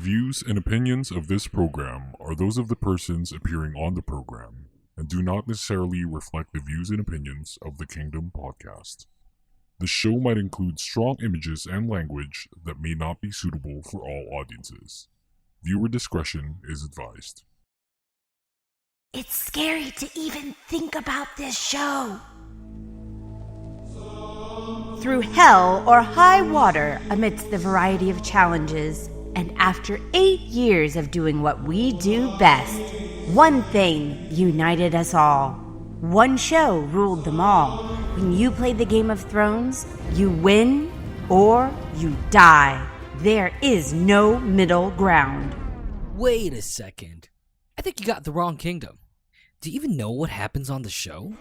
views and opinions of this program are those of the persons appearing on the program and do not necessarily reflect the views and opinions of the Kingdom podcast. The show might include strong images and language that may not be suitable for all audiences. Viewer discretion is advised. It's scary to even think about this show. Through hell or high water amidst the variety of challenges, and after 8 years of doing what we do best, one thing united us all. One show ruled them all. When you played the Game of Thrones, you win or you die. There is no middle ground. Wait a second. I think you got the wrong kingdom. Do you even know what happens on the show?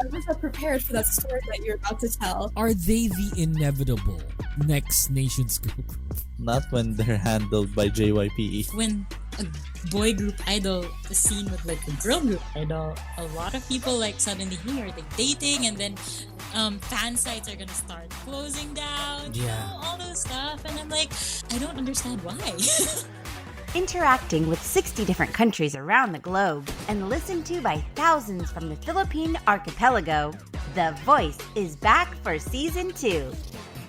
I was not prepared for that story that you're about to tell. Are they the inevitable next nations group? Not when they're handled by JYPE. When a boy group idol is seen with like a girl group idol, a lot of people like suddenly are like dating, and then fan sites are gonna start closing down. Yeah. You know, all those stuff, and I'm like, I don't understand why. Interacting with 60 different countries around the globe and listened to by thousands from the Philippine archipelago, The Voice is back for Season 2.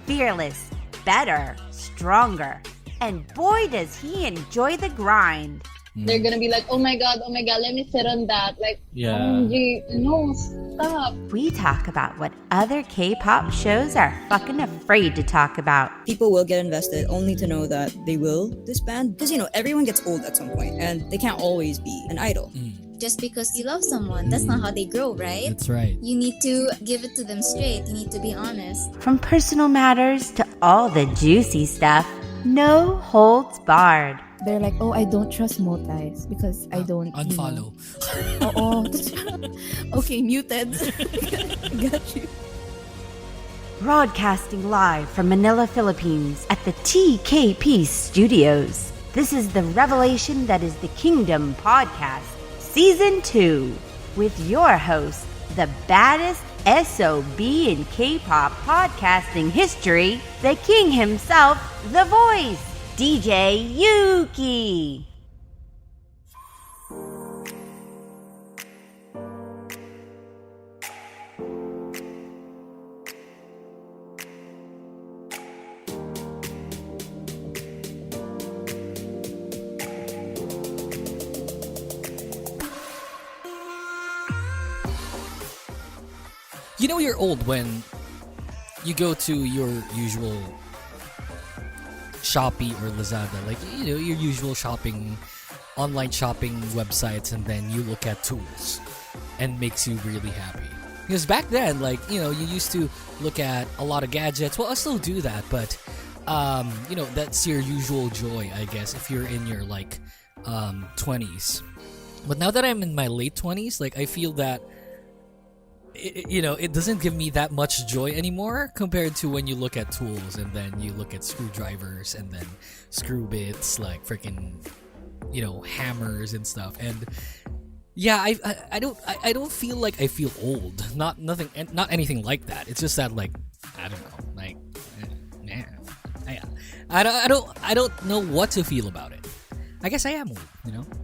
Fearless, better, stronger, and boy does he enjoy the grind. They're gonna be like, oh my god, let me sit on that. Like, OMG, no, stop. We talk about what other K-pop shows are fucking afraid to talk about. People will get invested only to know that they will disband. Because, everyone gets old at some point and they can't always be an idol. Just because you love someone, that's not how they grow, right? That's right. You need to give it to them straight. You need to be honest. From personal matters to all the juicy stuff, no holds barred. They're like, oh, I don't trust multis because I don't unfollow. Okay, muted. Got you. Broadcasting live from Manila, Philippines at the TKP Studios. This is the revelation that is the Kingdom Podcast, Season 2, with your host, the baddest SOB in K-pop podcasting history, the king himself, The Voice, DJ Yuuki. You know you're old when you go to your usual Shopee or Lazada, like, your usual online shopping websites, and then you look at tools and makes you really happy. Because back then, you used to look at a lot of gadgets. Well, I still do that, but that's your usual joy, I guess, if you're in your 20s. But now that I'm in my late 20s, I feel that it doesn't give me that much joy anymore compared to when you look at tools and then you look at screwdrivers and then screw bits, like freaking, hammers and stuff. And yeah, I don't feel like I feel old. Not anything like that. It's just that I don't know, man, I don't know what to feel about it. I guess I am old,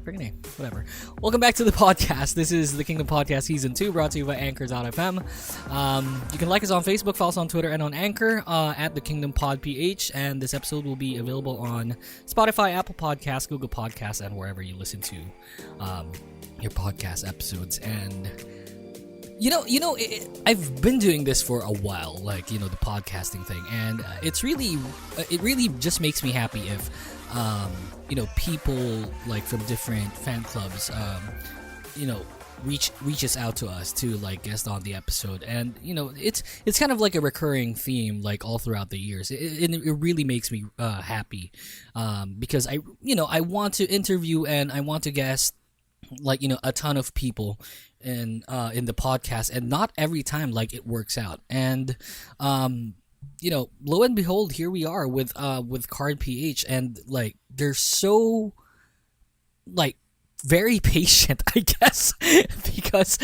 freaking name, whatever. Welcome back to the podcast. This is the Kingdom Podcast Season 2, brought to you by Anchor.fm. You can like us on Facebook, follow us on Twitter, and on Anchor at the Kingdom Pod PH. And this episode will be available on Spotify, Apple Podcasts, Google Podcasts, and wherever you listen to your podcast episodes. And I've been doing this for a while, the podcasting thing, and it really just makes me happy if people from different fan clubs, reaches out to us to guest on the episode, and it's kind of like a recurring theme all throughout the years. It really makes me happy, because I want to interview and I want to guest a ton of people in the podcast, and not every time it works out. And lo and behold, here we are with KARD PH, and they're so very patient, I guess, because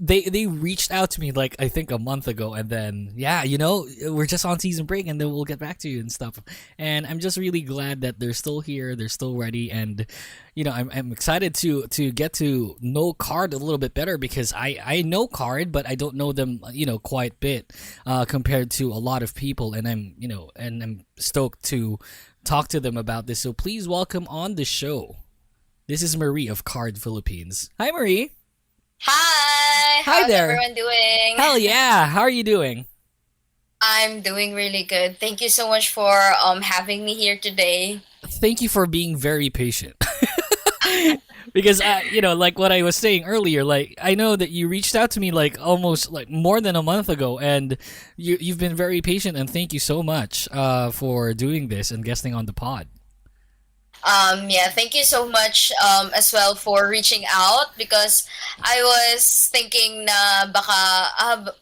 they reached out to me like I think a month ago, and then we're just on season break, and then we'll get back to you and stuff. And I'm just really glad that they're still here, they're still ready, and I'm excited to get to know KARD a little bit better, because I know KARD, but I don't know them quite a bit compared to a lot of people, and I'm stoked to talk to them about this. So please welcome on the show. This is Marie of KARD Philippines. Hi, Marie. Hi. Hi How's there. everyone doing? Hell yeah. How are you doing? I'm doing really good. Thank you so much for having me here today. Thank you for being very patient. Because like what I was saying earlier, like I know that you reached out to me like almost like more than a month ago, and you've been very patient, and thank you so much for doing this and guesting on the pod. Thank you so much as well for reaching out, because I was thinking na baka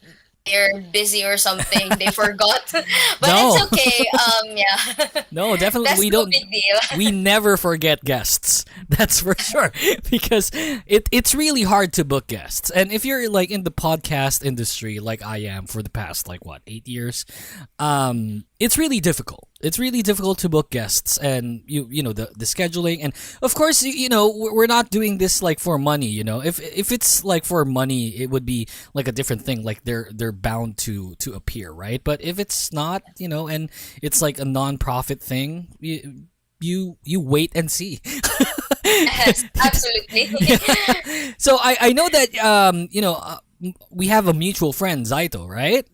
they're busy or something. They forgot. But No. it's okay. Yeah. No, definitely That's we no don't. big deal. We never forget guests. That's for sure. Because it's really hard to book guests. And if you're like in the podcast industry like I am for the past 8 years, it's really difficult. It's really difficult to book guests, and the scheduling, and of course we're not doing this like for money. If it's like for money, it would be like a different thing. Like they're bound to appear, right? But if it's not, and it's like a non-profit thing, you wait and see. Yes, absolutely. Yeah. So I know that we have a mutual friend, Zaito, right?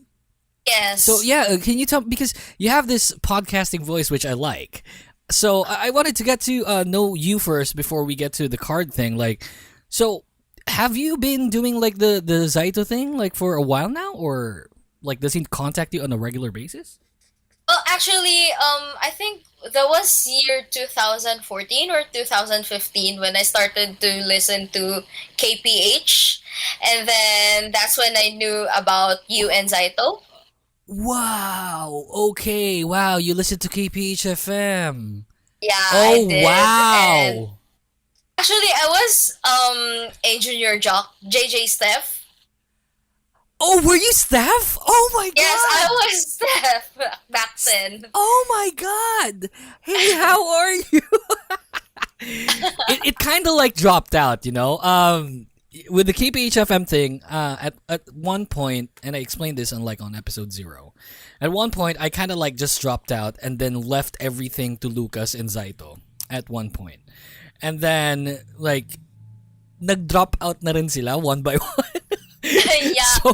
Yes. So yeah, can you tell, because you have this podcasting voice which I like. So I wanted to get to know you first before we get to the KARD thing. Like, so have you been doing like the Zaito thing like for a while now, or like does he contact you on a regular basis? Well, actually, I think that was year 2014 or 2015 when I started to listen to KPH, and then that's when I knew about you and Zaito. Wow. Okay. Wow. You listen to KPH FM. Yeah, Oh I did. wow. And actually, I was a junior jock, J.Seph. Oh, were you Steph? Oh my god. Yes, I was Steph back then. Oh my god. Hey, how are you? it kind of like dropped out, with the KPHFM thing, at one point, and I explained this on episode 0. At one point, I kind of like just dropped out and then left everything to Lucas and Zaito at one point. And then like nag-drop out na rin sila one by one. Yeah. So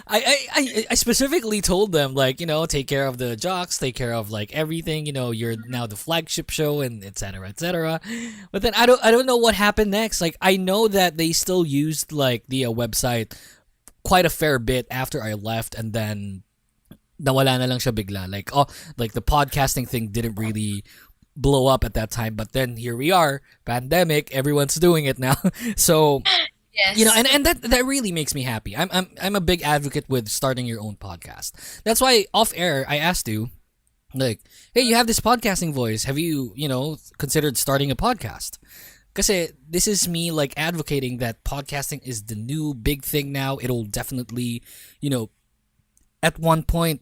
I specifically told them like, take care of the jocks, take care of like everything, you're now the flagship show and etc. etc. But then I don't know what happened next. Like I know that they still used like the website quite a fair bit after I left, and then nawala na lang siya bigla. Like the podcasting thing didn't really blow up at that time, but then here we are, pandemic, everyone's doing it now. So Yes. and that really makes me happy. I'm a big advocate with starting your own podcast. That's why off air I asked you, like, hey, you have this podcasting voice. Have you, considered starting a podcast? Because this is me like advocating that podcasting is the new big thing now. It'll definitely, at one point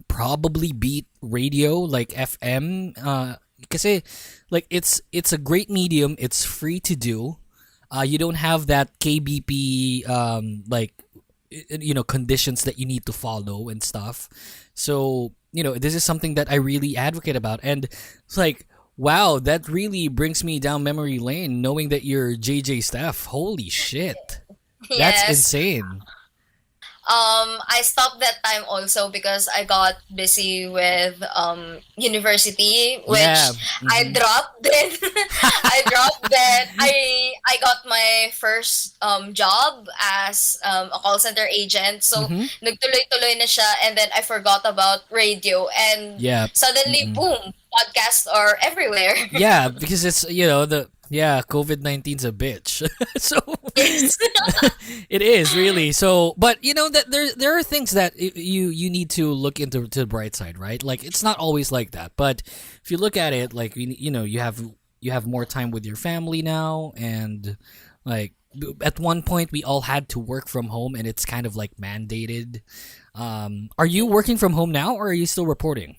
probably beat radio like FM. Because like it's a great medium. It's free to do. You don't have that KBP conditions that you need to follow and stuff. So, this is something that I really advocate about. And it's like, wow, that really brings me down memory lane knowing that you're J.Seph. Holy shit. That's Yes. insane. I stopped that time also because I got busy with university, which Yeah. I dropped. Then I dropped. Then I got my first job as a call center agent. So nagtuloy-tuloy na siya, and then I forgot about radio, and Yeah. suddenly boom, podcasts are everywhere. Yeah, because it's, COVID-19's a bitch. So it is really. So, but that there are things that you need to look into to the bright side, right? Like it's not always like that. But if you look at it, like you have more time with your family now, and Like at one point, we all had to work from home, and it's kind of like mandated. Are you working from home now, or are you still reporting?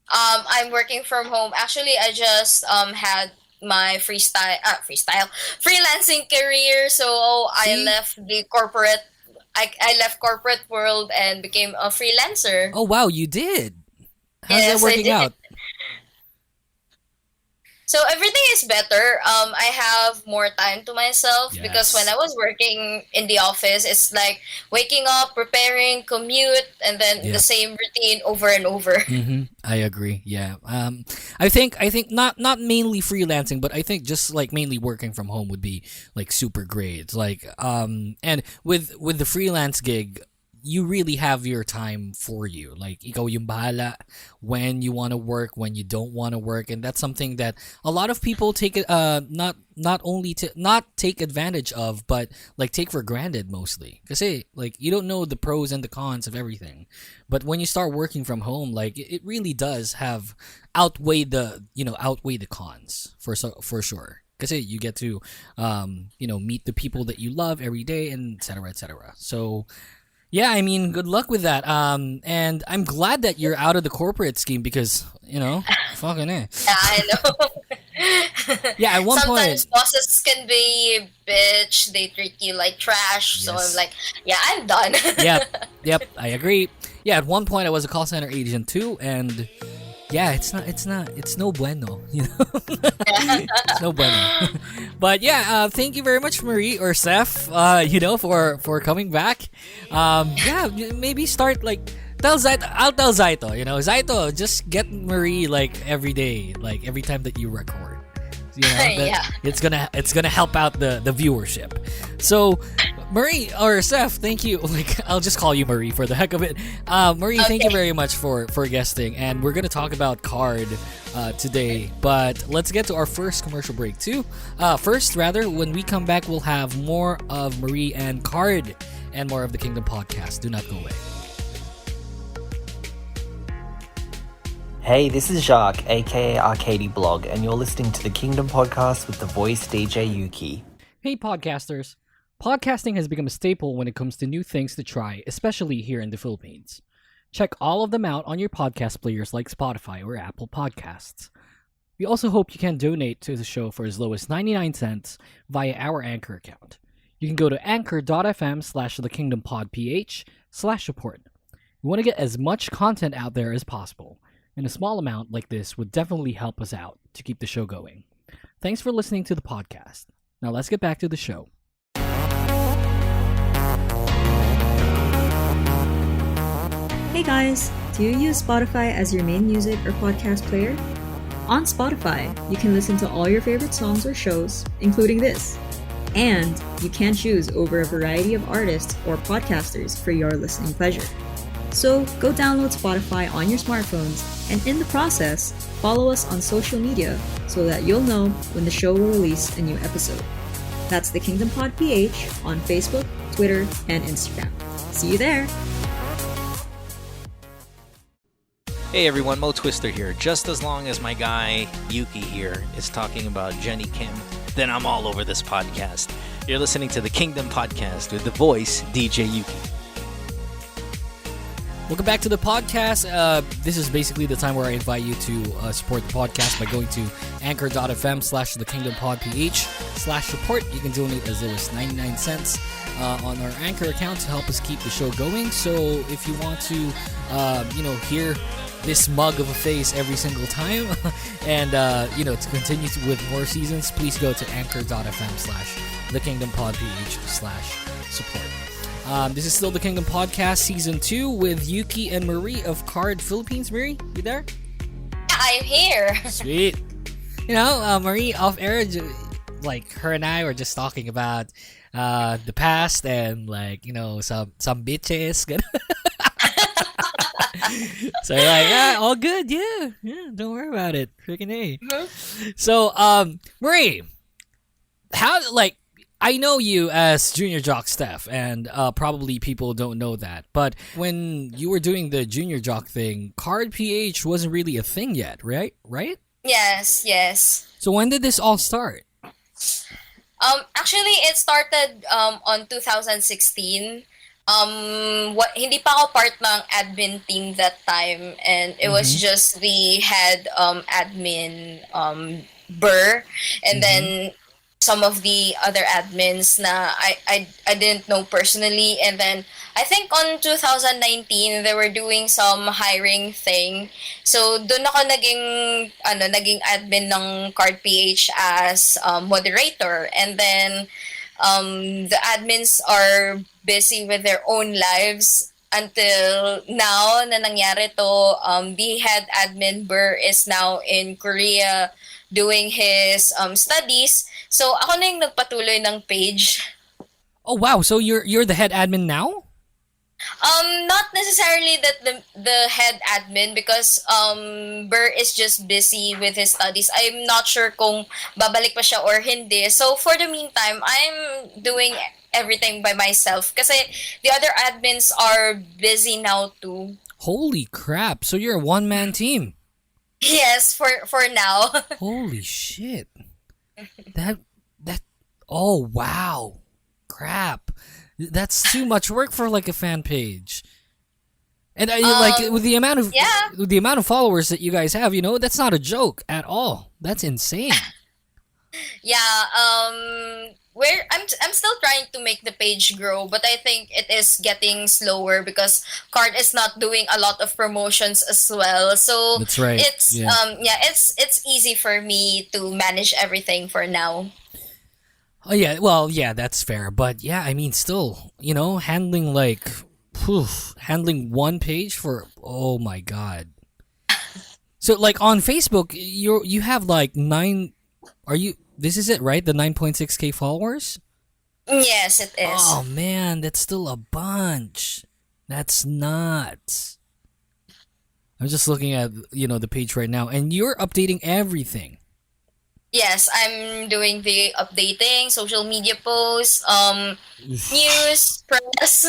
I'm working from home. Actually, I just had my freelancing career. So I left the corporate. I left corporate world and became a freelancer. Oh wow, you did. How's Yes, that working out? So everything is better. I have more time to myself because when I was working in the office, it's like waking up, preparing, commute, and then the same routine over and over. I agree. Yeah. I think not mainly freelancing, but I think just like mainly working from home would be like super great. Like and with the freelance gig, you really have your time for you. Like, ikaw yung bahala when you want to work, when you don't want to work. And that's something that a lot of people take it, not only to not take advantage of, but like take for granted mostly. Kasi like you don't know the pros and the cons of everything. But when you start working from home, like it really does have outweigh the cons for sure. Kasi you get to, meet the people that you love every day and et cetera, et cetera. So, yeah, I mean, good luck with that. And I'm glad that you're out of the corporate scheme because, fucking eh. Yeah, I know. Yeah, at one Sometimes point. bosses can be bitch. They treat you like trash. So I'm like, yeah, I'm done. Yep, I agree. Yeah, at one point I was a call center agent too, and yeah, it's no bueno, It's no bueno. But yeah, thank you very much, Marie or Seph, for coming back. Yeah, maybe start like tell Zaito. I'll tell Zaito. Zaito, just get Marie like every day, like every time that you record. It's gonna help out the viewership. So, Marie or Seph, thank you. Like I'll just call you Marie for the heck of it. Marie, thank you very much for guesting, and we're gonna talk about KARD today. But let's get to our first commercial break too. First, when we come back, we'll have more of Marie and KARD and more of the Kingdom podcast. Do not go away. Hey, this is Jacques, aka Arcady Blog, and you're listening to the Kingdom Podcast with the voice DJ Yuuki. Hey, podcasters. Podcasting has become a staple when it comes to new things to try, especially here in the Philippines. Check all of them out on your podcast players like Spotify or Apple Podcasts. We also hope you can donate to the show for as low as 99 cents via our Anchor account. You can go to anchor.fm/thekingdompodph/support. We want to get as much content out there as possible, and a small amount like this would definitely help us out to keep the show going. Thanks for listening to the podcast. Now let's get back to the show. Hey guys, do you use Spotify as your main music or podcast player? On Spotify, you can listen to all your favorite songs or shows, including this. And you can choose over a variety of artists or podcasters for your listening pleasure. So go download Spotify on your smartphones, and in the process, follow us on social media so that you'll know when the show will release a new episode. That's the Kingdom Pod PH on Facebook, Twitter, and Instagram. See you there! Hey everyone, Mo Twister here. Just as long as my guy Yuuki here is talking about Jenny Kim, then I'm all over this podcast. You're listening to the Kingdom Podcast with the voice DJ Yuuki. Welcome back to the podcast. This is basically the time where I invite you to support the podcast by going to anchor.fm/thekingdompodph/support. You can donate as low as 99 cents on our Anchor account to help us keep the show going. So if you want to, hear this mug of a face every single time and, to continue with more seasons, please go to anchor.fm/thekingdompodph/support. This is still the Kingdom Podcast Season 2 with Yuuki and Marie of KARD Philippines. Marie, you there? I'm here. Sweet. Marie, off air, like her and I were just talking about the past and some bitches. So like, all good, yeah, don't worry about it. Freaking A. So, Marie, I know you as Junior Jock Steph, and probably people don't know that. But when you were doing the Junior Jock thing, KARD PH wasn't really a thing yet, right? Yes. So when did this all start? Actually, it started on 2016. Hindi pa ako part ng admin team that time, and it was just the head admin Burr, and then some of the other admins na I didn't know personally, and then I think on 2019 they were doing some hiring thing, so doon ako naging admin ng KARD PH as moderator, and then the admins are busy with their own lives until now na nangyari to. The head admin Burr is now in Korea doing his studies. So ako na yung nagpatuloy ng page. Oh wow, so you're the head admin now? Not necessarily the head admin, because Burr is just busy with his studies. I'm not sure kung babalik pa siya or hindi. So for the meantime, I'm doing everything by myself kasi the other admins are busy now too. Holy crap. So you're a one-man team. Yes, for now. Holy shit. That oh wow. Crap. That's too much work for like a fan page. And like with the amount of followers that you guys have, that's not a joke at all. That's insane. Yeah, I'm still trying to make the page grow, but I think it is getting slower because KARD is not doing a lot of promotions as well. So that's right. It's it's easy for me to manage everything for now. Oh yeah, well yeah, that's fair. But yeah, I mean still, handling handling one page for, oh my god. So like on Facebook, you have like this is it, right? The 9.6k followers? Yes, it is. Oh man, that's still a bunch. That's nuts. I'm just looking at, the page right now, and you're updating everything. Yes, I'm doing the updating, social media posts, news, press.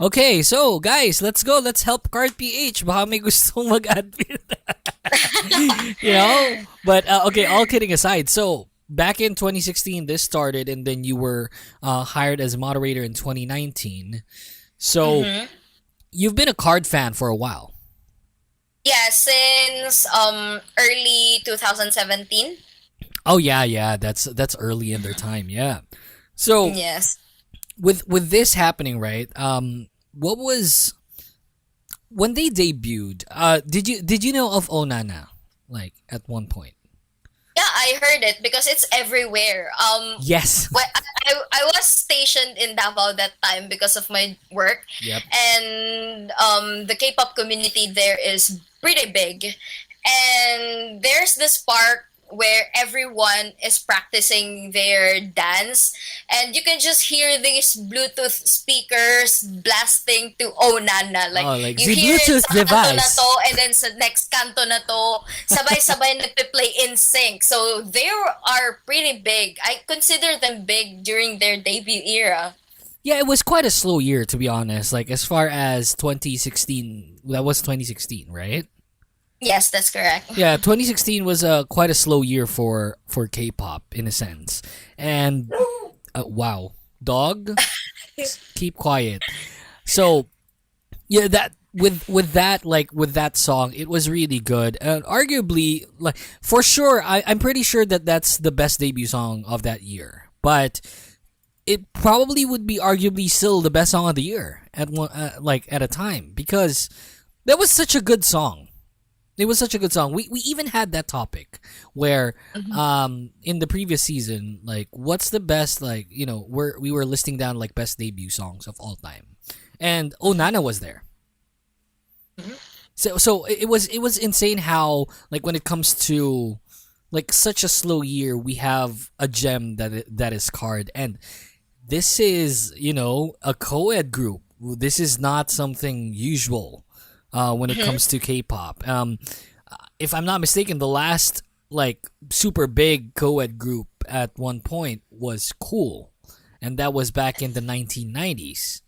Okay, so guys, let's go. Let's help KARD PH. Baka may gustong mag-admin. But okay, all kidding aside. So back in 2016, this started, and then you were hired as a moderator in 2019. So you've been a KARD fan for a while. Yeah, since early 2017. Oh yeah, that's early in their time, yeah. So yes, with this happening, right? What was when they debuted? Did you know of Onana like at one point? Yeah, I heard it because it's everywhere. Yes. Well, I was stationed in Davao that time because of my work. Yep. And the K-pop community there is pretty big, and there's this park where everyone is practicing their dance, and you can just hear these Bluetooth speakers blasting to Oh Nana. Like you the hear Bluetooth it sa kanto device. na to, and then sa next kanto na to, sabay-sabay nagpe-play in sync. So they are pretty big. I consider them big during their debut era. Yeah, it was quite a slow year, to be honest. Like as far as 2016, that was 2016, right? Yes, that's correct. Yeah, 2016 was quite a slow year for K-pop in a sense. And wow, dog, keep quiet. So yeah, that with that song, it was really good. Arguably, like for sure, I'm pretty sure that's the best debut song of that year. But it probably would be arguably still the best song of the year at one at a time, because that was such a good song. It was such a good song. We even had that topic where in the previous season, like what's the best, like, we were listing down like best debut songs of all time. And Oh Nana was there. So it was insane how, like, when it comes to like such a slow year, we have a gem that is KARD, and this is, a co-ed group. This is not something usual when it comes to K-pop. If I'm not mistaken, the last like super big co-ed group at one point was Cool, and that was back in the 1990s.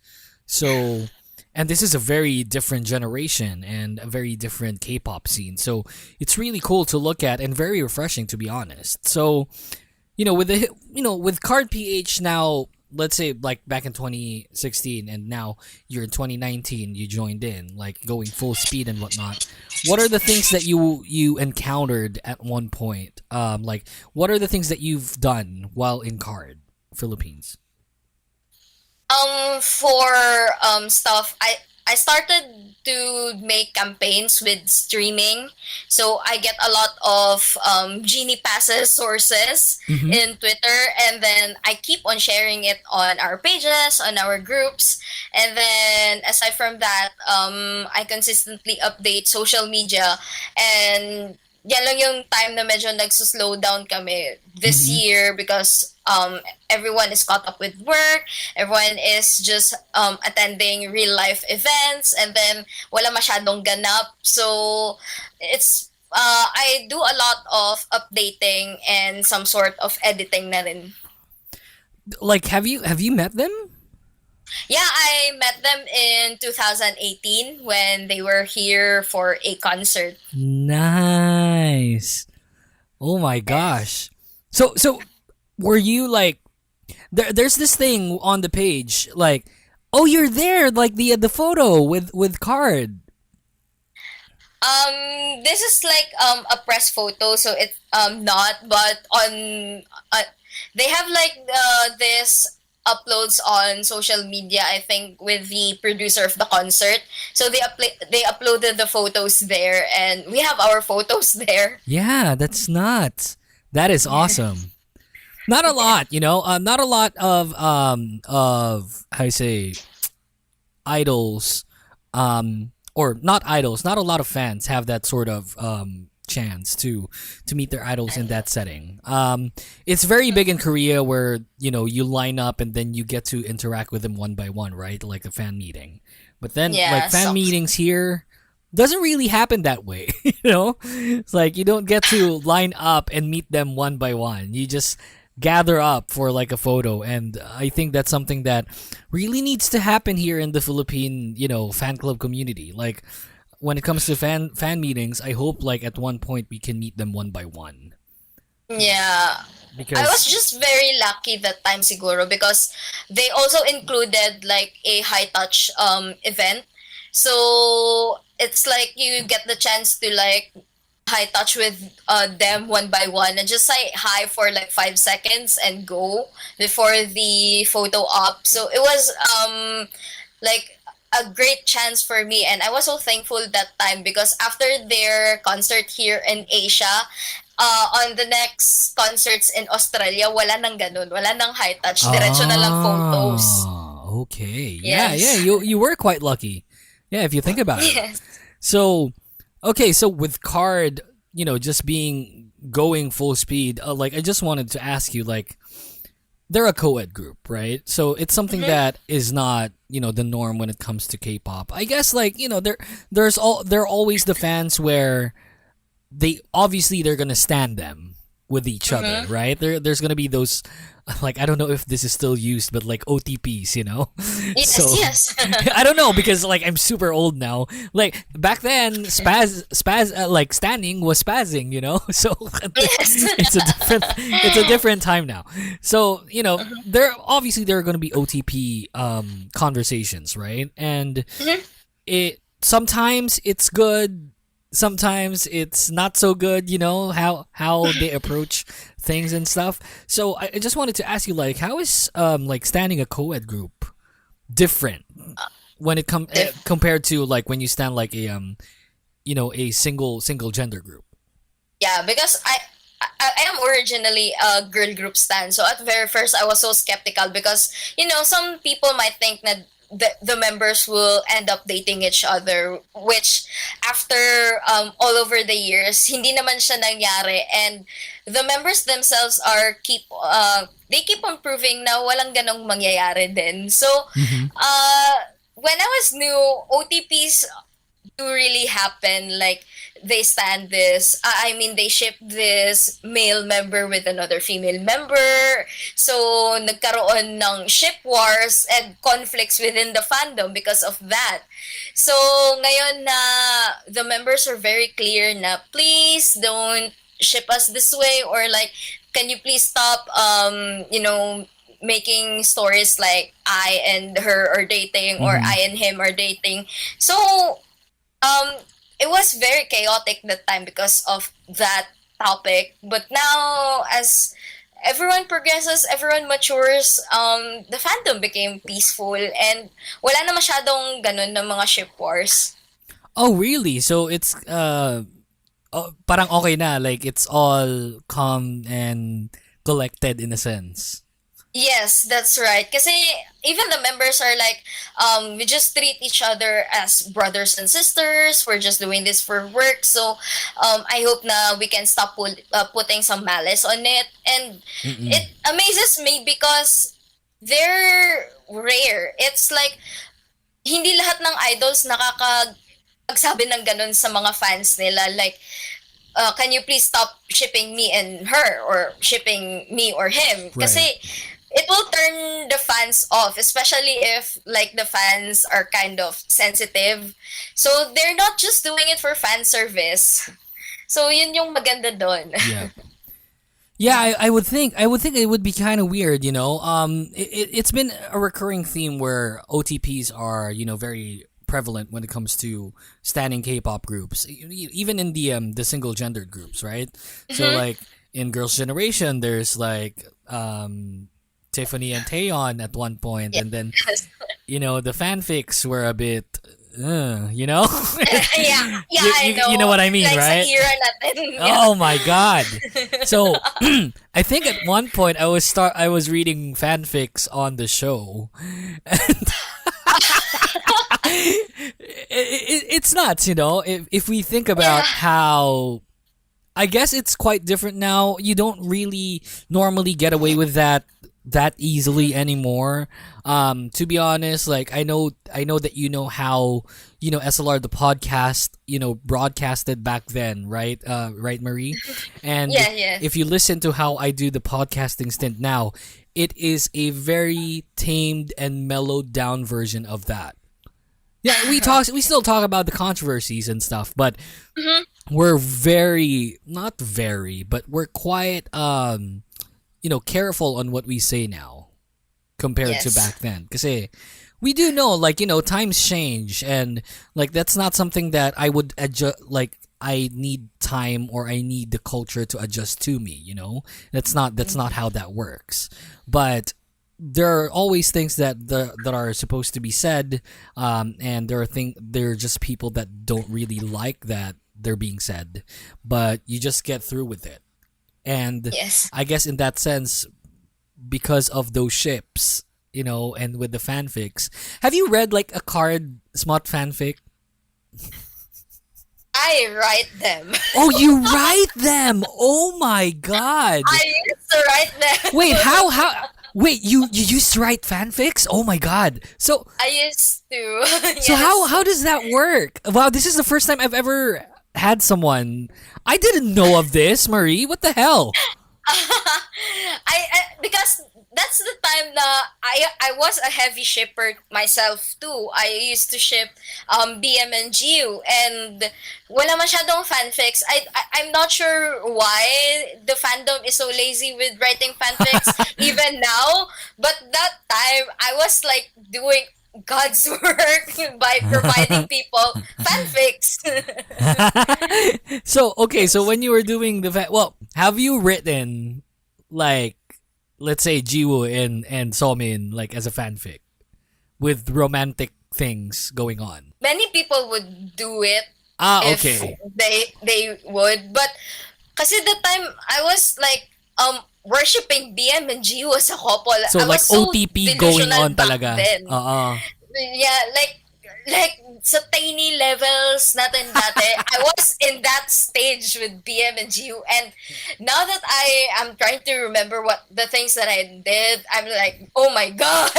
So, and this is a very different generation and a very different K-pop scene. So it's really cool to look at and very refreshing, to be honest. So with KARD PH now, let's say like back in 2016 and now you're in 2019, you joined in, like going full speed and whatnot. What are the things that you encountered at one point? Like what are the things that you've done while in KARD Philippines? For stuff, I started to make campaigns with streaming. So I get a lot of Genie Passes sources in Twitter, and then I keep on sharing it on our pages, on our groups. And then aside from that, I consistently update social media, and yan lang yung time na medyo nagsuslow down kami this year because everyone is caught up with work, everyone is just attending real life events, and then wala masyadong ganap. So it's I do a lot of updating and some sort of editing na rin. Like have you met them? Yeah, I met them in 2018 when they were here for a concert. Nice. Oh my gosh. So were you like there's this thing on the page like, oh, you're there, like the photo with KARD. This is like a press photo, so it's not, but on they have like this uploads on social media, I think, with the producer of the concert. So they uploaded the photos there, and we have our photos there. Yeah, that's nuts. That is awesome. Not a lot, not a lot of how you say idols, or not idols. Not a lot of fans have that sort of chance to meet their idols in that setting. It's very big in Korea where you line up and then you get to interact with them one by one, right? Like a fan meeting. But then like fan meetings here doesn't really happen that way. It's like you don't get to line up and meet them one by one. You just gather up for like a photo, and I think that's something that really needs to happen here in the Philippine fan club community. Like when it comes to fan meetings, I hope like at one point we can meet them one by one. Yeah. Because I was just very lucky that time siguro because they also included like a high touch event. So it's like you get the chance to like high touch with them one by one and just say hi for like 5 seconds and go before the photo op. So it was like a great chance for me, and I was so thankful that time because after their concert here in Asia, on the next concerts in Australia, wala nang ganun, wala nang high touch, diretso na lang photos. Okay. Yes. Yeah, you were quite lucky. Yeah, if you think about it. Yes. So, okay, so with KARD, just going full speed, like I just wanted to ask you, like, they're a co-ed group, right? So it's something that is not, the norm when it comes to K-pop. I guess, like, there are always the fans where they're gonna stand them with each other, right? There's gonna be those, like, I don't know if this is still used, but like OTPs, Yes, so, yes. I don't know because like I'm super old now. Like back then, like standing was spazzing, So it's a different time now. So there are going to be OTP conversations, right? And it sometimes it's good. Sometimes it's not so good, how they approach things and stuff. So I just wanted to ask you, like, how is like standing a co-ed group different when it compared to like when you stand like a a single gender group? Yeah, because I am originally a girl group stan, so at very first I was so skeptical because some people might think that the members will end up dating each other, which after all over the years hindi naman siya nangyari, and the members themselves they keep on proving na walang ganong mangyayari din. So when I was new, OTPs do really happen. Like they they ship this male member with another female member. So nagkaroon ng ship wars and conflicts within the fandom because of that. So ngayon na the members are very clear na please don't ship us this way, or like, can you please stop making stories like I and her are dating, or I and him are dating. So it was very chaotic that time because of that topic. But now, as everyone progresses, everyone matures, the fandom became peaceful, and wala na masyadong ganun ng mga ship wars. Oh, really? So it's parang okay na, like it's all calm and collected in a sense. Yes, that's right. Kasi even the members are like, we just treat each other as brothers and sisters. We're just doing this for work. So I hope na we can stop putting some malice on it. And it amazes me because they're rare. It's like, hindi lahat ng idols nakakagsabi ng ganun sa mga fans nila. Like, can you please stop shipping me and her, or shipping me or him? Right. Kasi it will turn the fans off, especially if like the fans are kind of sensitive. So they're not just doing it for fan service. So yun yung maganda doon. Yeah. Yeah, I would think it would be kind of weird, you know. It's been a recurring theme where OTPs are, you know, very prevalent when it comes to standing K-pop groups, even in the single gendered groups, right? So like in Girls' Generation, there's like Tiffany and Taeyeon at one point, and then you know the fanfics were a bit you know. Yeah, I know. You know what I mean, like, right? Sa era natin, Oh my god. So I think at one point I was reading fanfics on the show, and it's nuts, you know. If we think about how, I guess it's quite different now. You don't really normally get away with that easily anymore. To be honest, like I know that you know how, you know, SLR the podcast, you know, broadcasted back then, right? Right, Marie? And yeah. if you listen to how I do the podcasting stint now, it is a very tamed and mellowed down version of that. Yeah, we still talk about the controversies and stuff, but we're we're quite you know, careful on what we say now compared to back then. Because we do know, like, you know, times change, and like that's not something that I would adjust. Like, I need time, or I need the culture to adjust to me. You know, that's not how that works. But there are always things that are supposed to be said, and there are just people that don't really like that they're being said, but you just get through with it. And I guess in that sense, because of those ships, you know, and with the fanfics, have you read like a KARD smut fanfic? I write them. Oh, you write them? Oh my god! I used to write them. Wait, how? Wait, you used to write fanfics? Oh my god! So I used to. So how does that work? Wow, this is the first time I've ever had someone. I didn't know of this, Marie. What the hell? I because that's the time na I was a heavy shipper myself too. I used to ship BM and GU, and wala masyadong fanfics. I'm not sure why the fandom is so lazy with writing fanfics even now, but that time I was like doing God's work by providing people fanfics. So when you were doing have you written, like, let's say Jiwoo and Somin, like, as a fanfic with romantic things going on? Many people would do it. Okay. If they would, but kasi the time I was like worshipping BM and GU as a couple. So I like was so OTP going on back talaga. then. Yeah, like sa tiny levels natin dati, I was in that stage with BM and GU, and now that I am trying to remember what the things that I did, I'm like, oh my god.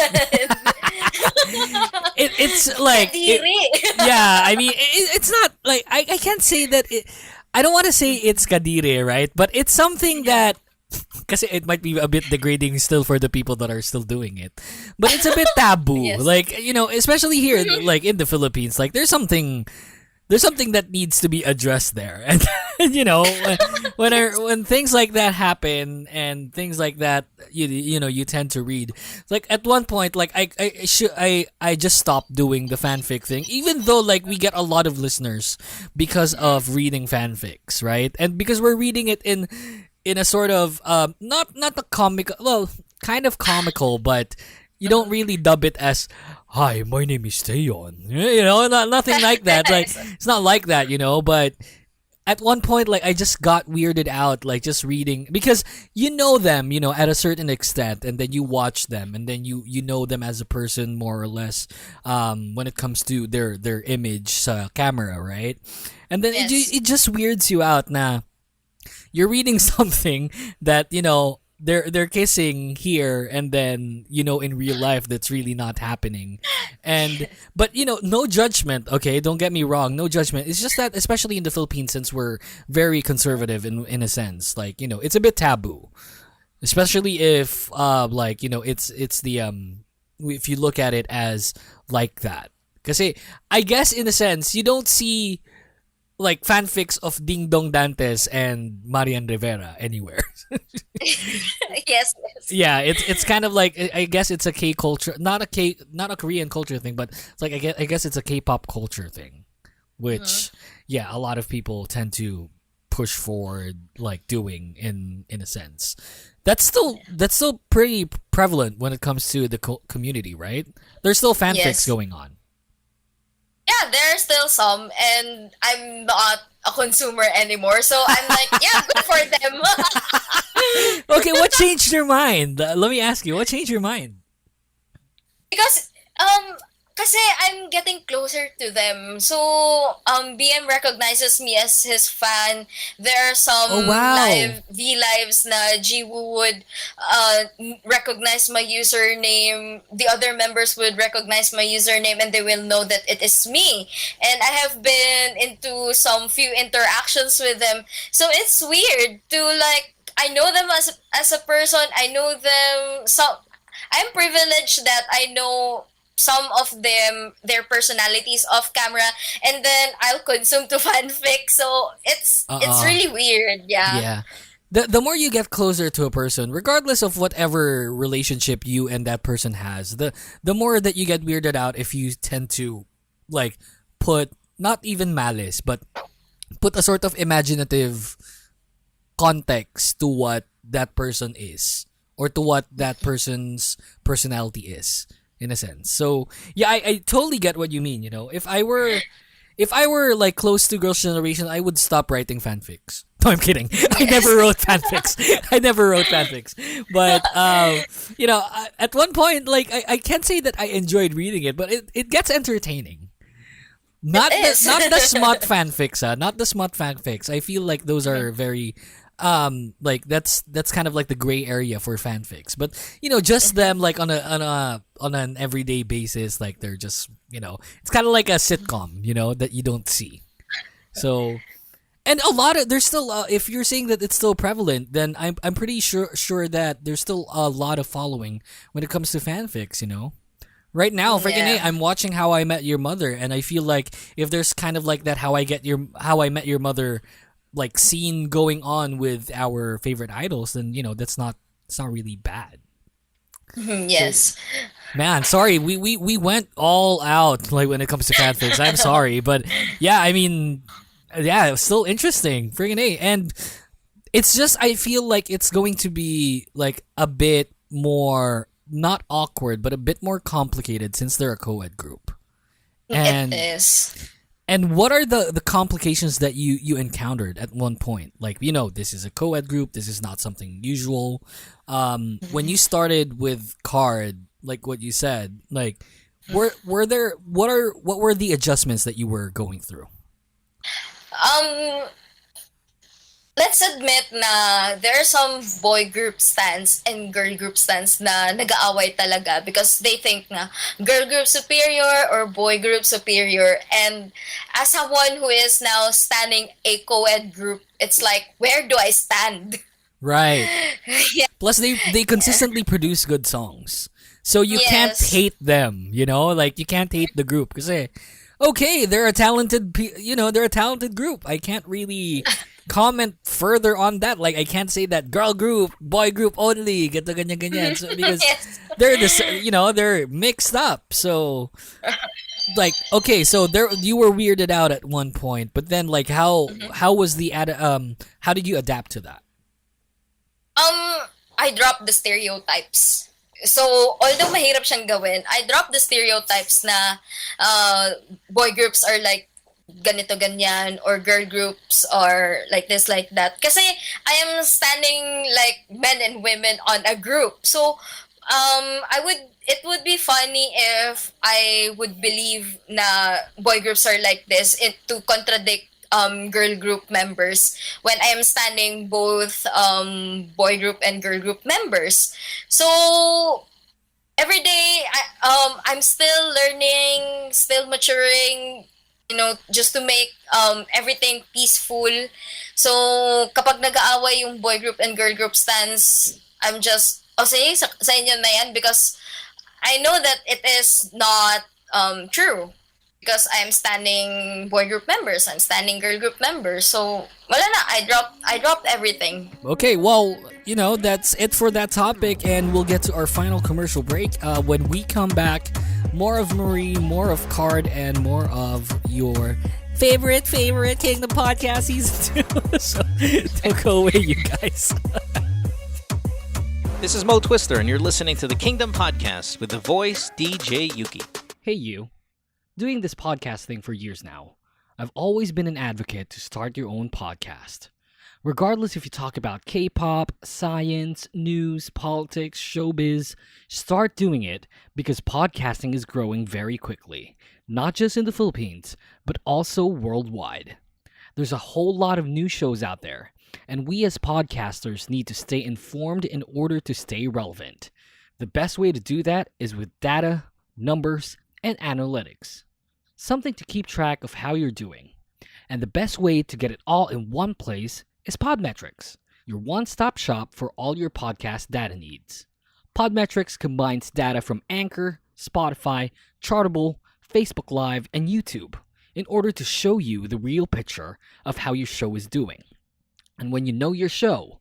It's like yeah, I mean it's not like I can't say that I don't want to say it's kadire, right? But it's something that, because it might be a bit degrading still for the people that are still doing it, but it's a bit taboo. Like, you know, especially here, like in the Philippines, like there's something there's something that needs to be addressed there. And you know, when things like that happen and things like that, you know, you tend to read. Like at one point, like I just stopped doing the fanfic thing, even though like we get a lot of listeners because of reading fanfics, right? And because we're reading it in a sort of not the comic, well, kind of comical, but you don't really dub it as "Hi, my name is Taeyeon." You know, nothing like that. Like it's not like that, you know. But at one point, like I just got weirded out, like just reading, because you know them, you know, at a certain extent, and then you watch them, and then you know them as a person more or less, when it comes to their image camera, right? And then it just weirds you out. Nah, you're reading something that, you know, they're kissing here, and then, you know, in real life that's really not happening. And but, you know, no judgment, okay, don't get me wrong, no judgment. It's just that, especially in the Philippines, since we're very conservative in a sense, like, you know, it's a bit taboo, especially if like, you know, it's the if you look at it as like that, because I guess in a sense you don't see like fanfics of Ding Dong Dantes and Marian Rivera anywhere. Yes. Yeah, it's kind of like, I guess it's a K culture, not a Korean culture thing, but it's like I guess it's a K-pop culture thing, which yeah, a lot of people tend to push forward, like doing in a sense. That's still pretty prevalent when it comes to the community, right? There's still fanfics going on. Yeah, there are still some, and I'm not a consumer anymore, so I'm like, yeah, good for them. Okay, what changed your mind? Let me ask you, what changed your mind? Because kasi I'm getting closer to them. So BM recognizes me as his fan. There are some lives na Jiwoo would recognize my username. The other members would recognize my username, and they will know that it is me. And I have been into some few interactions with them. So it's weird to, like, I know them as a person. I know them. So I'm privileged that I know some of them, their personalities off camera, and then I'll consume to fanfic. So it's really weird. Yeah. The more you get closer to a person, regardless of whatever relationship you and that person has, the more that you get weirded out if you tend to, like, put not even malice, but put a sort of imaginative context to what that person is, or to what that person's personality is, in a sense. So yeah, I totally get what you mean. You know, if I were like close to Girls' Generation, I would stop writing fanfics. No, I'm kidding. I never wrote fanfics. But you know, at one point, like I can't say that I enjoyed reading it, but it gets entertaining. Not the smut fanfics, not the smut fanfics. I feel like those are very like that's kind of like the gray area for fanfics. But you know, just them like on an everyday basis, like they're just, you know, it's kind of like a sitcom, you know, that you don't see. So, and a lot of, there's still if you're saying that it's still prevalent, then I'm pretty sure that there's still a lot of following when it comes to fanfics, you know. Right now, freaking I'm watching How I Met Your Mother, and I feel like if there's kind of like that How I Met Your Mother like scene going on with our favorite idols, then, you know, it's not really bad. Yes. So, man, sorry, we went all out like when it comes to fanfics. I'm sorry, but yeah, I mean, yeah, it was still interesting, freaking A. And it's just, I feel like it's going to be like a bit more, not awkward, but a bit more complicated since they're a co-ed group. And it is. And what are the complications that you encountered at one point? Like, you know, this is a co-ed group. This is not something usual. When you started with KARD, like what you said, like, what were the adjustments that you were going through? Let's admit na there are some boy group stands and girl group stands na nag-aaway talaga because they think na girl group superior or boy group superior. And as someone who is now standing a co-ed group, it's like, where do I stand? Right. Yeah. Plus, they consistently produce good songs. So you can't hate them, you know? Like, you can't hate the group. Kasi, okay, they're a talented, they're a talented group. I can't really comment further on that. Like, I can't say that girl group, boy group only, ganito, ganyan, ganyan. So, because Yes. they're this, they're mixed up. So, like, okay, so you were weirded out at one point, but then, like, how was how did you adapt to that? I dropped the stereotypes. So, although mahirap siyang gawin, I dropped the stereotypes na boy groups are like ganito ganyan or girl groups are like this like that. Kasi I am standing like men and women on a group. So, it would be funny if I would believe na boy groups are like this to contradict girl group members when I am standing both boy group and girl group members. So every day I'm still learning, still maturing, just to make everything peaceful. So kapag nag-aaway yung boy group and girl group stands, I'm just sige, sa inyo na yan, because I know that it is not true. Because I'm standing boy group members, I'm standing girl group members. So, wala na, I dropped everything. Okay, well, that's it for that topic, and we'll get to our final commercial break. When we come back, more of Marie, more of KARD, and more of your favorite Kingdom Podcast Season 2. So, don't go away, you guys. This is Mo Twister, and you're listening to the Kingdom Podcast with the voice DJ Yuuki. Hey, you. Doing this podcast thing for years now, I've always been an advocate to start your own podcast. Regardless if you talk about K-pop, science, news, politics, showbiz, start doing it because podcasting is growing very quickly, not just in the Philippines, but also worldwide. There's a whole lot of new shows out there, and we as podcasters need to stay informed in order to stay relevant. The best way to do that is with data, numbers, and analytics. Something to keep track of how you're doing. And the best way to get it all in one place is Podmetrics, your one-stop shop for all your podcast data needs. Podmetrics combines data from Anchor, Spotify, Chartable, Facebook Live, and YouTube in order to show you the real picture of how your show is doing. And when you know your show,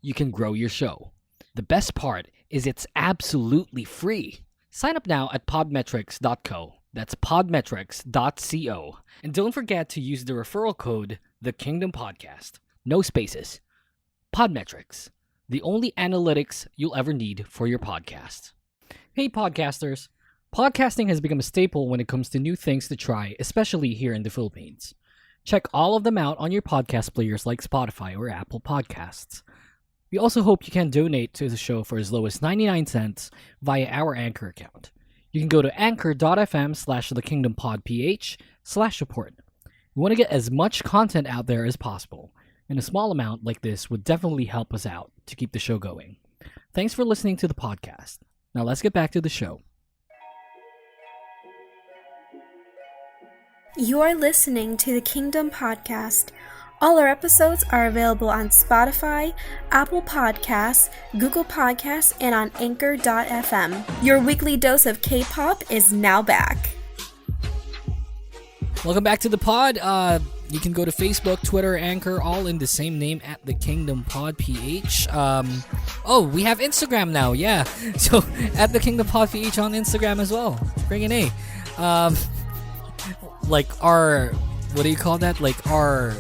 you can grow your show. The best part is it's absolutely free. Sign up now at podmetrics.co. That's podmetrics.co. And don't forget to use the referral code The Kingdom Podcast. No spaces. Podmetrics, the only analytics you'll ever need for your podcast. Hey podcasters, podcasting has become a staple when it comes to new things to try, especially here in the Philippines. Check all of them out on your podcast players like Spotify or Apple Podcasts. We also hope you can donate to the show for as low as 99 cents via our Anchor account. You can go to anchor.fm/thekingdompodph/support. We want to get as much content out there as possible, and a small amount like this would definitely help us out to keep the show going. Thanks for listening to the podcast. Now let's get back to the show. You are listening to the Kingdom Podcast. All our episodes are available on Spotify, Apple Podcasts, Google Podcasts, and on Anchor.fm. Your weekly dose of K-pop is now back. Welcome back to the pod. You can go to Facebook, Twitter, Anchor, all in the same name at the Kingdom Pod PH. We have Instagram now, yeah. So at the Kingdom Pod PH on Instagram as well. Bring an A. Like our, what do you call that? Like our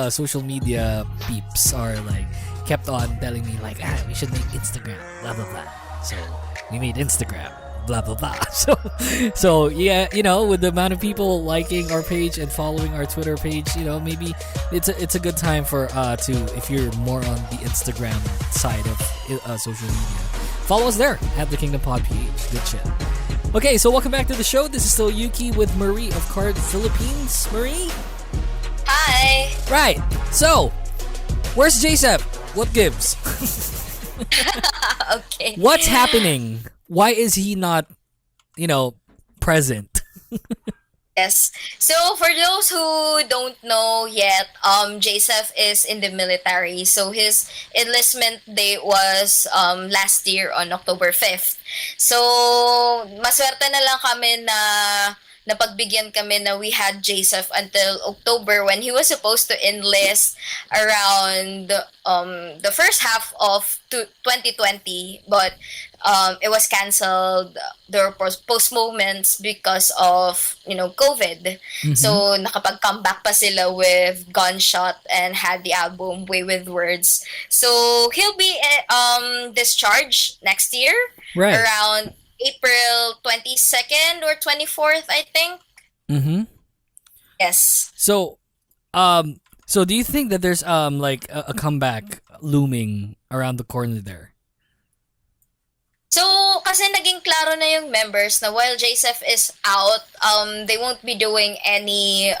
social media peeps are like kept on telling me like, we should make Instagram, blah blah blah. So we made Instagram, blah blah blah. So yeah, with the amount of people liking our page and following our Twitter page, maybe it's a good time for if you're more on the Instagram side of social media, follow us there at the Kingdom Pod PH. Good shit. Okay, so welcome back to the show. This is still Yuuki with Marie of KARD Philippines. Marie? Hi! Right, so, where's J.Seph? What gives? Okay. What's happening? Why is he not, present? Yes. So for those who don't know yet, J.Seph is in the military. So his enlistment date was last year on October 5th. So maswerte na lang kami na napagbigyan kami na we had J.Seph until October when he was supposed to enlist around the first half of 2020, but it was canceled. There were postponements because of COVID. So nakapag-comeback pa sila with Gunshot and had the album Way with Words. So he'll be discharged next year, around April 22nd or 24th, I think. Yes. So do you think that there's like a comeback looming around the corner there? So, kasi naging klaro na yung members na while J.Seph is out, they won't be doing any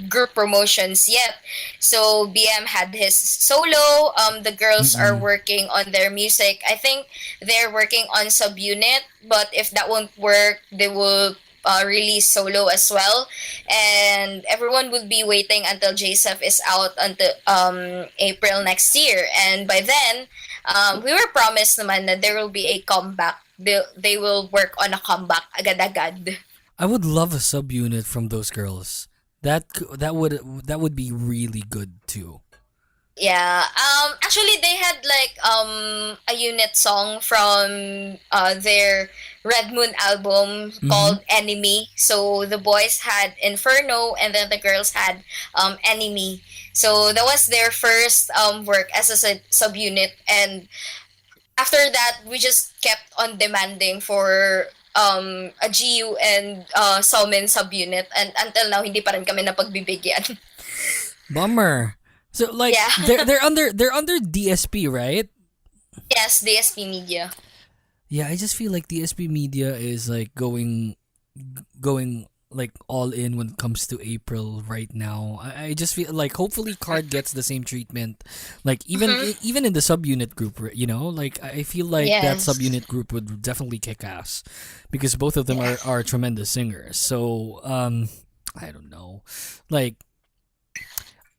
group promotions yet. So, BM had his solo. The girls are working on their music. I think they're working on subunit, but if that won't work, they will release solo as well. And everyone would be waiting until J.Seph is out until April next year. And by then, we were promised naman that there will be a comeback. They will work on a comeback agad-agad. I would love a subunit from those girls. That would be really good too. Yeah. Actually, they had like a unit song from their Red Moon album called Enemy. So the boys had Inferno, and then the girls had Enemy. So that was their first work as a subunit, and after that, we just kept on demanding for a GU and Somin subunit, and until now, hindi pa rin kami napagbibigyan. Bummer. So like they're under DSP, right? Yes, DSP Media. Yeah, I just feel like DSP Media is like going like all in when it comes to April right now. I just feel like hopefully KARD gets the same treatment, like even in the subunit group, like I feel like that subunit group would definitely kick ass because both of them are tremendous singers. So I don't know, like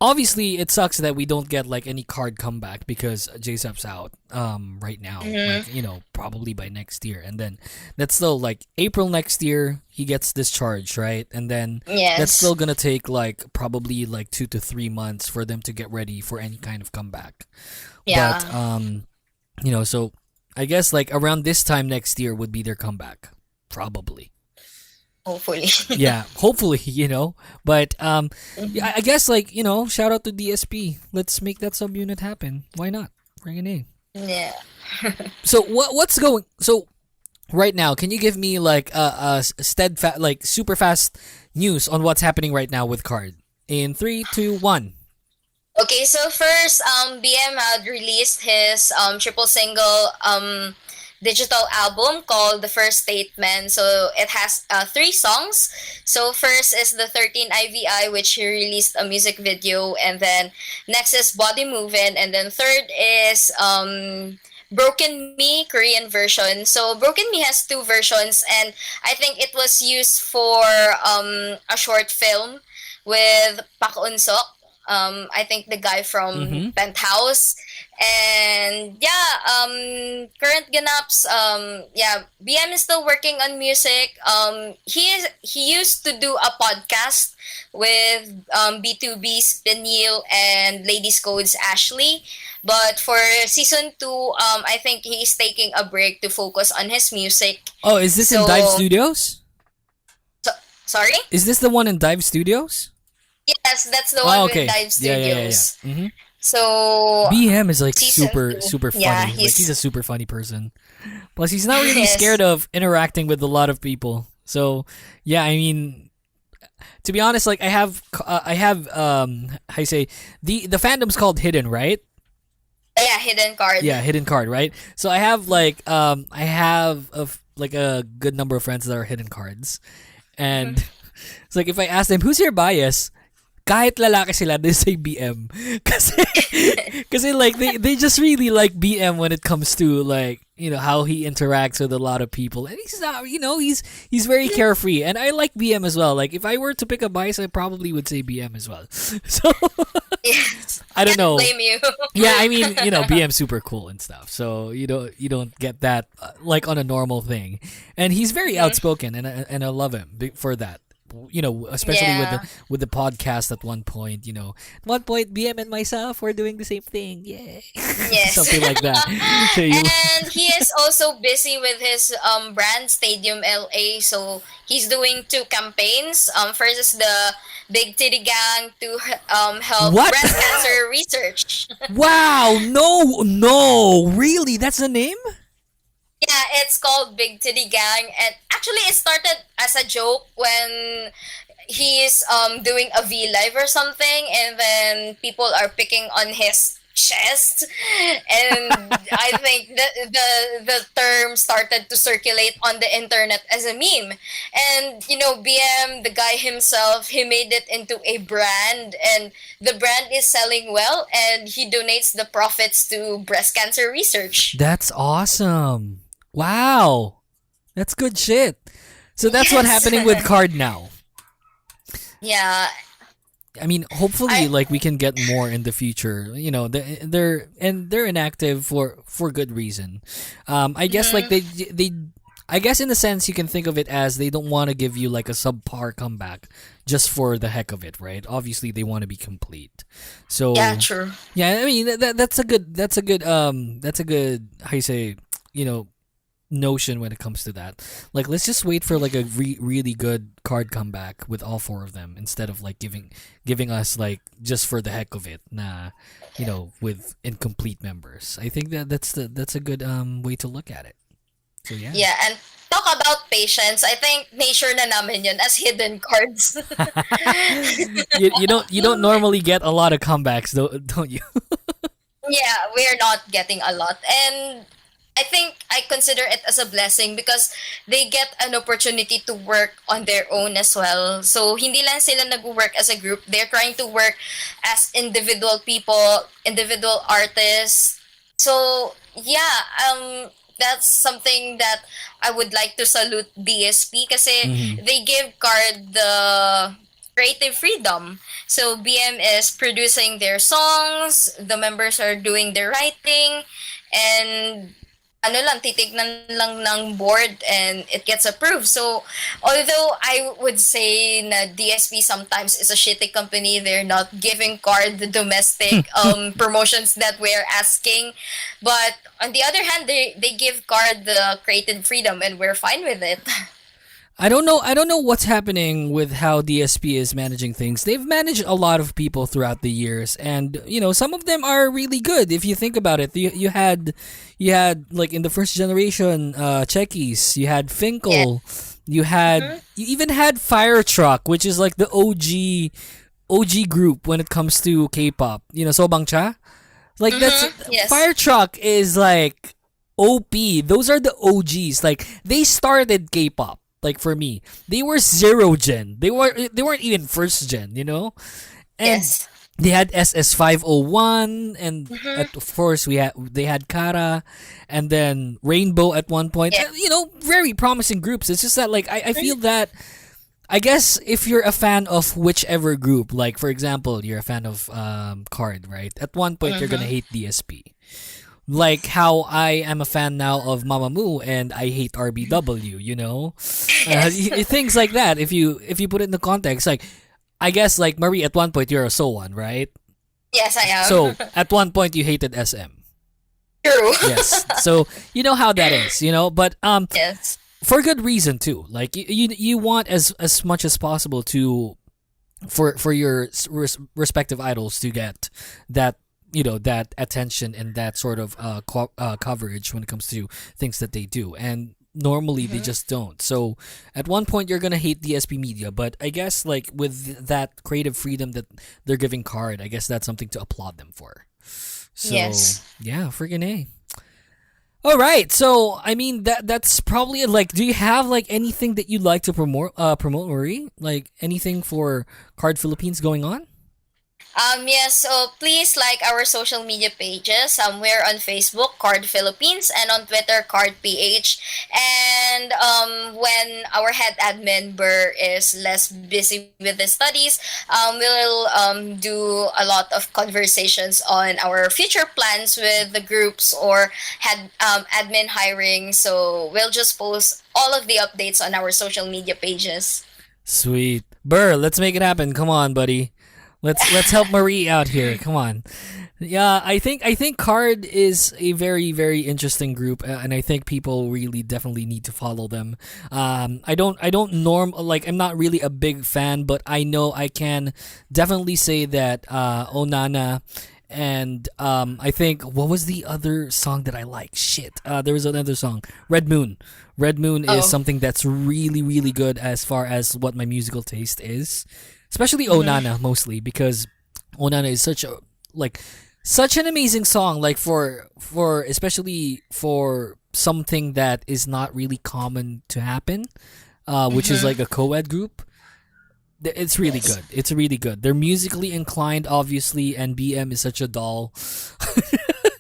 obviously it sucks that we don't get like any KARD comeback because J.Seph's out right now, like, probably by next year, and then that's still like April next year he gets discharged, right? And then that's still gonna take like probably like 2 to 3 months for them to get ready for any kind of comeback. But so I guess like around this time next year would be their comeback, probably. Hopefully. Yeah, hopefully, But I guess like, shout out to DSP. Let's make that subunit happen. Why not? Bring it in. Yeah. So what's going? So right now, can you give me like a steadfast, like super fast news on what's happening right now with KARD? In 3, 2, 1. Okay, so first, BM had released his triple single digital album called The First Statement. So it has 3 songs. So first is the 13 IVI, which he released a music video, and then next is Body Movin', and then third is Broken Me Korean version. So Broken Me has 2 versions, and I think it was used for a short film with Pak Unsok. I think the guy from Penthouse. And current ganaps, BM is still working on music. He used to do a podcast with B2B Spinil and Ladies Codes Ashley, but for season 2, I think he's taking a break to focus on his music. Oh, is this in Dive Studios? Sorry? Is this the one in Dive Studios? Yes, that's the one with Dive Studios. Yeah. So BM is like super funny. Yeah, like he's a super funny person. Plus he's not really scared of interacting with a lot of people. So yeah, I mean, to be honest, like I have I say the fandom's called Hidden, right? Yeah, Hidden KARD. Yeah, Hidden KARD, right? So I have like like a good number of friends that are Hidden KARDs, and it's like if I ask them who's your bias, kahit lalaki sila, they say BM. Kasi like they just really like BM when it comes to like, how he interacts with a lot of people. And he's not, he's very carefree. And I like BM as well. Like if I were to pick a bias, I probably would say BM as well. So I don't know. Blame you. Yeah, I mean, BM's super cool and stuff. So you don't get that like on a normal thing. And he's very outspoken, and I love him for that. especially Yeah. with the podcast at one point, at one point BM and myself were doing the same thing. Yay. Yes. Something like that. So you And he is also busy with his brand Stadium LA. So he's doing two campaigns. First is the Big Titty Gang to help What? breast cancer research. Wow, no, really? That's the name? Yeah, it's called Big Titty Gang, and actually it started as a joke when he's doing a V live or something, and then people are picking on his chest, and I think the term started to circulate on the internet as a meme. And BM, the guy himself, he made it into a brand, and the brand is selling well, and he donates the profits to breast cancer research. That's awesome. Wow. That's good shit. So that's what's Yes. happening with KARD now. Yeah. I mean, hopefully, like we can get more in the future. They're inactive for good reason. I guess like they I guess in a sense you can think of it as they don't want to give you like a subpar comeback just for the heck of it, right? Obviously, they want to be complete. So Yeah, true. yeah, I mean that's a good how you say notion when it comes to that. Like, let's just wait for like a really good KARD comeback with all four of them instead of like giving us like just for the heck of it. Nah, with incomplete members. I think that's a good way to look at it. So yeah. Yeah, and talk about patience. I think nature na namin yun as hidden cards. you don't normally get a lot of comebacks, don't you? Yeah, we are not getting a lot. And I think I consider it as a blessing because they get an opportunity to work on their own as well. So, hindi lang sila nag-work as a group. They're trying to work as individual people, individual artists. So, yeah, that's something that I would like to salute DSP kasi they give KARD the creative freedom. So, BM is producing their songs, the members are doing their writing, and titignan lang ng board and it gets approved. So, although I would say na DSP sometimes is a shitty company, they're not giving KARD the domestic promotions that we're asking. But on the other hand, they give KARD the creative freedom and we're fine with it. I don't know what's happening with how DSP is managing things. They've managed a lot of people throughout the years, and some of them are really good. If you think about it, you had like in the first generation, Checkies. You had Finkel. Yeah. You even had Fire Truck, which is like the OG group when it comes to K-pop. Sobang Cha. Like Yes. Fire Truck is like OP. Those are the OGs. Like they started K-pop. Like for me, they were 0 gen. They weren't even 1st gen, And Yes. they had SS501, and of course they had Kara, and then Rainbow at one point. Yeah. Very promising groups. It's just that like I feel that I guess if you're a fan of whichever group, like for example, you're a fan of KARD, right? At one point you're gonna hate DSP. Like how I am a fan now of Mamamoo and I hate RBW, things like that. If you put it in the context, like I guess like Marie, at one point you're a So1, right? Yes, I am. So at one point you hated SM. True. Yes. So you know how that is, But Yes. for good reason too. Like you want as much as possible to for your respective idols to get that that attention and that sort of coverage when it comes to things that they do, and normally they just don't. So at one point you're gonna hate DSP Media, but I guess like with that creative freedom that they're giving KARD, I guess that's something to applaud them for. So Yes. yeah, friggin' A. All right, so I mean that's probably it. Like, do you have like anything that you'd like to promote, Marie? Like anything for KARD Philippines going on? Yes, so please like our social media pages. We're on Facebook, KARD Philippines, and on Twitter, KARD PH. And when our head admin Burr is less busy with the studies, we'll do a lot of conversations on our future plans with the groups or head admin hiring. So we'll just post all of the updates on our social media pages. Sweet. Burr, let's make it happen. Come on, buddy. Let's help Marie out here. Come on. Yeah, I think KARD is a very, very interesting group, and I think people really definitely need to follow them. I'm not really a big fan, but I know I can definitely say that Onana and I think what was the other song that I like? Shit, there was another song, Red Moon. Red Moon is something that's really, really good as far as what my musical taste is, especially Onana mostly because Onana is such an amazing song, like for especially for something that is not really common to happen, which is like a co-ed group. It's really good. It's really good. They're musically inclined, obviously, and BM is such a doll.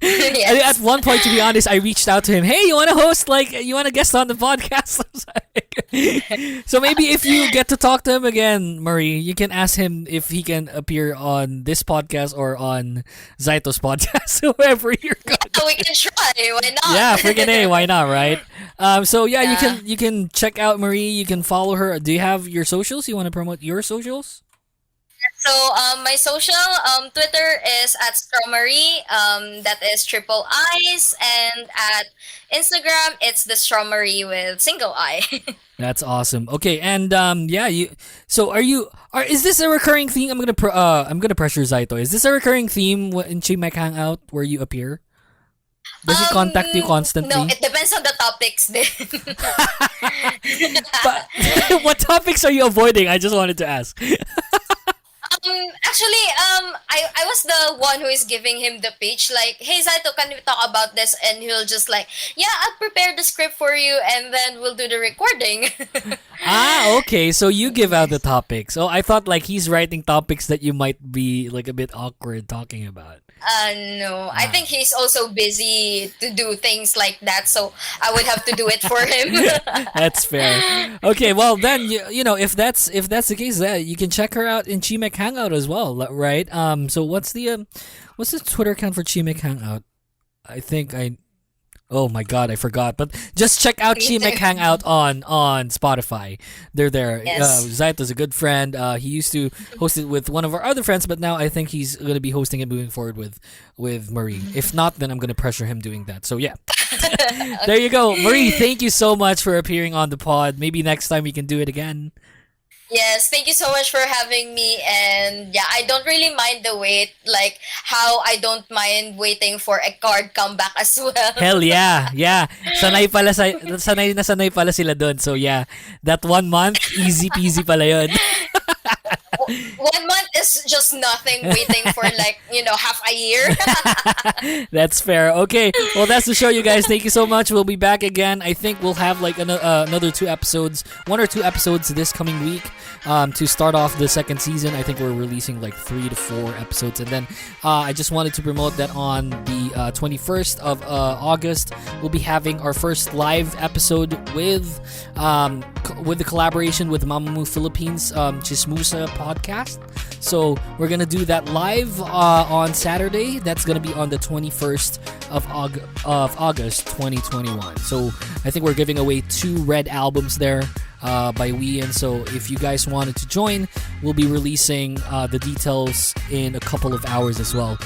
At one point, to be honest, I reached out to him. Hey, you want to host? You want to guest on the podcast? So maybe if you get to talk to him again, Marie, you can ask him if he can appear on this podcast or on Zaito's podcast, whoever you're going. Yeah, we can try. Why not? Yeah, freaking A, why not, right? You can check out Marie. You can follow her. Do you have your socials? You want to promote your socials? So my social Twitter is at Stromery, that is triple I's, and at Instagram it's the Stromery with single I. That's awesome. Okay, and is this a recurring theme? I'm gonna pressure Zaito. Is this a recurring theme in Chimek Hangout where you appear? Does he contact you constantly? No, it depends on the topics then. But what topics are you avoiding? I just wanted to ask. I was the one who is giving him the pitch, like, hey Zaito, can we talk about this? And he'll just like, yeah, I'll prepare the script for you and then we'll do the recording. Okay, so you give out the topics. So I thought like he's writing topics that you might be like a bit awkward talking about. No. I think he's also busy to do things like that, so I would have to do it for him. That's fair. Okay, well then you know if that's the case, you can check her out in Chimek Hangout as well, right? So what's the Twitter account for Chimek Hangout? Oh my god, I forgot. But just check out Chimek Hangout on Spotify. They're there. Yes. Zaito's a good friend. He used to host it with one of our other friends, but now I think he's going to be hosting it moving forward with Marie. If not, then I'm going to pressure him doing that. So yeah. There you go. Marie, thank you so much for appearing on the pod. Maybe next time we can do it again. Yes, thank you so much for having me. And yeah, I don't really mind the wait, like how I don't mind waiting for a KARD comeback as well. Hell yeah. Yeah. Sanay pala sila dun. So yeah, that 1 month, easy peasy pala yun. 1 month is just nothing waiting for half a year. That's fair. Okay, well that's the show, you guys. Thank you so much. We'll be back again. I think we'll have like another 2 episodes, 1 or 2 episodes this coming week to start off the second season. I think we're releasing like 3 to 4 episodes, and then I just wanted to promote that on the 21st of August we'll be having our first live episode with the collaboration with Mamamoo Philippines Chismusa podcast. So we're gonna do that live on Saturday. That's gonna be on the 21st of August 2021. So I think we're giving away 2 red albums there by Wien. So if you guys wanted to join, we'll be releasing the details in a couple of hours as well.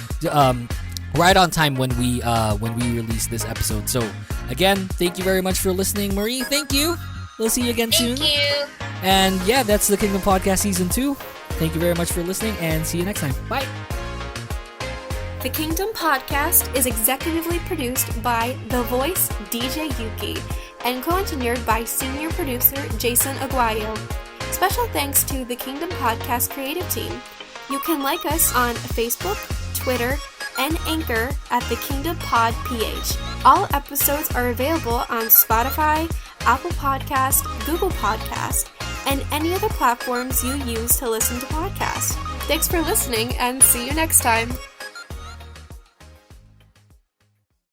Right on time when we release this episode. So again, thank you very much for listening. Marie, thank you. We'll see you again soon. Thank you. And yeah, that's the Kingdom Podcast Season 2. Thank you very much for listening, and see you next time. Bye. The Kingdom Podcast is executively produced by The Voice DJ Yuuki and co-engineered by senior producer Jason Aguayo. Special thanks to the Kingdom Podcast creative team. You can like us on Facebook, Twitter, and Anchor at The Kingdom Pod PH. All episodes are available on Spotify, Apple Podcast, Google Podcast, and any other platforms you use to listen to podcasts. Thanks for listening, and see you next time.